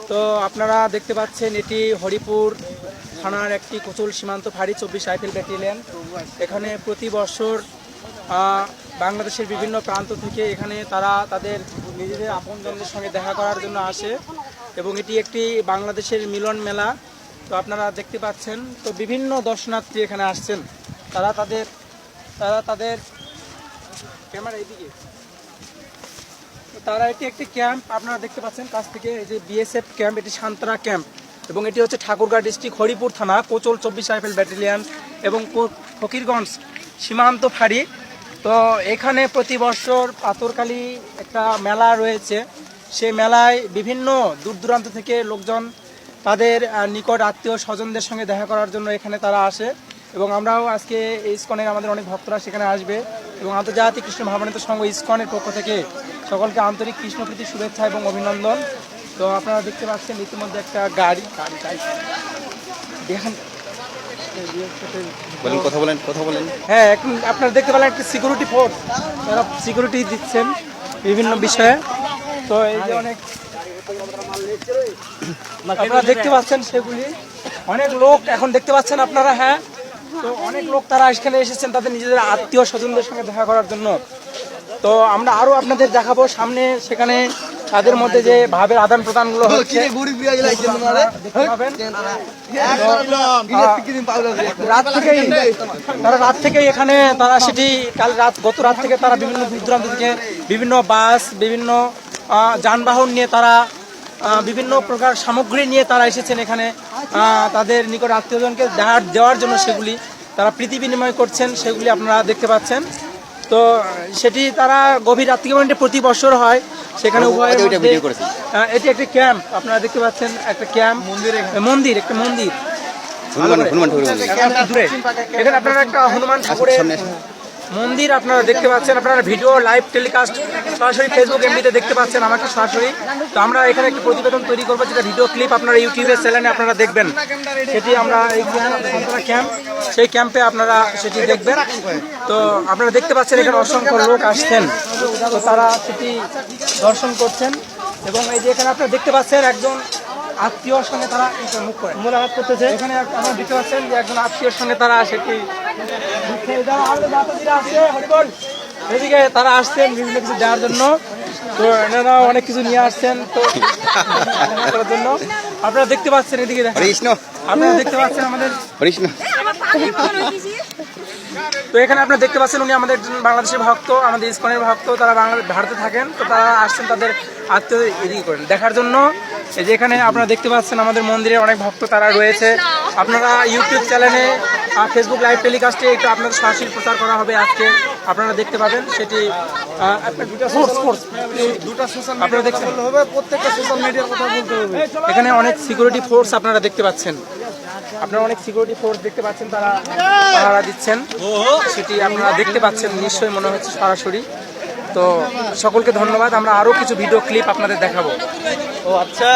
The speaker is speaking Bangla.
তো আপনারা দেখতে পাচ্ছেন এটি হরিপুর থানার একটি কোচল সীমান্ত ফাঁড়ি 24 রাইফেল ব্যাটালিয়ন। এখানে প্রতি বছর বাংলাদেশের বিভিন্ন প্রান্ত থেকে এখানে তারা তাদের নিজেদের আপনজনদের সঙ্গে দেখা করার জন্য আসে এবং এটি একটি বাংলাদেশের মিলন মেলা। তো আপনারা দেখতে পাচ্ছেন তো বিভিন্ন দর্শনার্থী এখানে আসছেন। তারা তাদের ক্যামেরা এদিকে, তারা এটি একটি ক্যাম্প আপনারা দেখতে পাচ্ছেন কাছ থেকে, এই যে বিএসএফ ক্যাম্প, এটি সান্তারা ক্যাম্প এবং এটি হচ্ছে ঠাকুরগাঁও ডিস্ট্রিক্ট হরিপুর থানা কোচল 24 রাইফেল ব্যাটালিয়ন এবং ফকিরগঞ্জ সীমান্ত ফাঁড়ি। তো এখানে প্রতি বছর পাথরকালী একটা মেলা রয়েছে। সেই মেলায় বিভিন্ন দূর দূরান্ত থেকে লোকজন তাদের নিকট আত্মীয় স্বজনদের সঙ্গে দেখা করার জন্য এখানে তারা আসে এবং আমরাও আজকে ইসকনের আমাদের অনেক ভক্তরা সেখানে আসবে এবং আন্তর্জাতিক কৃষ্ণ ভাবান্বিত সংঘ ইসকনের পক্ষ থেকে সকলকে আন্তরিক কৃষ্ণপ্রীতি শুভেচ্ছা এবং অভিনন্দন। তো আপনারা দেখতে পাচ্ছেন ইতিমধ্যে একটা গাড়ি দেখেন, কথা বলেন। হ্যাঁ, এখন আপনারা দেখতে পেলেন একটি সিকিউরিটি ফোর্স, তারা সিকিউরিটি দিচ্ছেন বিভিন্ন বিষয়ে। তো এই যে অনেক আপনারা দেখতে পাচ্ছেন সেগুলি অনেক লোক এখন দেখতে পাচ্ছেন আপনারা। হ্যাঁ, তো অনেক লোক তারা এখানে এসেছেন তাদের নিজেদের আত্মীয় স্বজনদের সঙ্গে দেখা করার জন্য। তো আমরা আরো আপনাদের দেখাবো সামনে, সেখানে তাদের মধ্যে যে ভাবের আদান প্রদানগুলো হচ্ছে রাত থেকেই এখানে তারা সেটি গত রাত থেকে তারা বিভিন্ন দূর দূরান্ত থেকে বিভিন্ন বাস, বিভিন্ন যানবাহন নিয়ে তারা বিভিন্ন প্রকার সামগ্রী নিয়ে তারা এসেছেন এখানে তাদের নিকট আত্মীয়জনকে দেওয়ার জন্য। সেগুলি তারা প্রীতি বিনিময় করছেন, সেগুলি আপনারা দেখতে পাচ্ছেন। তো সেটি তারা গভীর রাত্রি প্রতি বছর হয় সেখানে উভয়ের মধ্যে। এটি একটি ক্যাম্প আপনারা দেখতে পাচ্ছেন, একটা ক্যাম্প মন্দির একটা মন্দির এখানে আপনারা একটা হনুমান ঠাকুরের মন্দির আপনারা দেখতে পাচ্ছেন। আপনারা ভিডিও লাইভ টেলিকাস্ট সরাসরি ফেসবুক এমবিতে দেখতে পাচ্ছেন আমাকে সরাসরি। তো আমরা এখানে একটি প্রতিবেদন তৈরি করবো, যেটা ভিডিও ক্লিপ আপনারা ইউটিউবের চ্যানেলে আপনারা দেখবেন। সেটি আমরা এই ক্যাম্প, সেই ক্যাম্পে আপনারা সেটি দেখবেন। তো আপনারা দেখতে পাচ্ছেন এখানে অসংখ্য লোক আসছেন, তো তারা সেটি দর্শন করছেন এবং এই যে এখানে আপনারা দেখতে পাচ্ছেন একজন আত্মীয়র সঙ্গে তারা মুখ করে মোলাকাত করতেছে। এখানে আপনারা দেখতে পাচ্ছেন যে একজন আত্মীয়র সঙ্গে তারা সেটি এদিকে তারা আসছেন বিভিন্ন কিছু দেওয়ার জন্য। তো এনারা অনেক কিছু নিয়ে আসছেন তো করার জন্য। আপনারা দেখতে পাচ্ছেন এদিকে, আপনারা দেখতে পাচ্ছেন আমাদের তো এখানে আপনারা দেখতে পাচ্ছেন উনি আমাদের বাংলাদেশের ভক্ত, আমাদের ইসকনের ভক্ত, তারা ভারতে থাকেন। তো তারা আসছেন তাদের আত্মীয় এদিকে করেন দেখার জন্য। এই যে এখানে আপনারা দেখতে পাচ্ছেন আমাদের মন্দিরে অনেক ভক্ত তারা রয়েছে। আপনারা ইউটিউব চ্যানেলে ফেসবুক লাইভ টেলিকাস্টে একটু আপনাদের সরাসরি প্রচার করা হবে আজকে, আপনারা দেখতে পাবেন সেটি। আপনারা দেখতে হবে প্রত্যেকটা সোশ্যাল মিডিয়ার কথা বলতে হবে। এখানে অনেক সিকিউরিটি ফোর্স আপনারা দেখতে পাচ্ছেন, আপনারা অনেক সিকিউরিটি ফোর্স দেখতে পাচ্ছেন, তারা পাহারা দিচ্ছেন, সেটি আপনারা দেখতে পাচ্ছেন নিশ্চয়ই মনে হচ্ছে সরাসরি। তো সকলকে ধন্যবাদ। আমরা আরো কিছু ভিডিও ক্লিপ আপনাদের দেখাবো। ও আচ্ছা।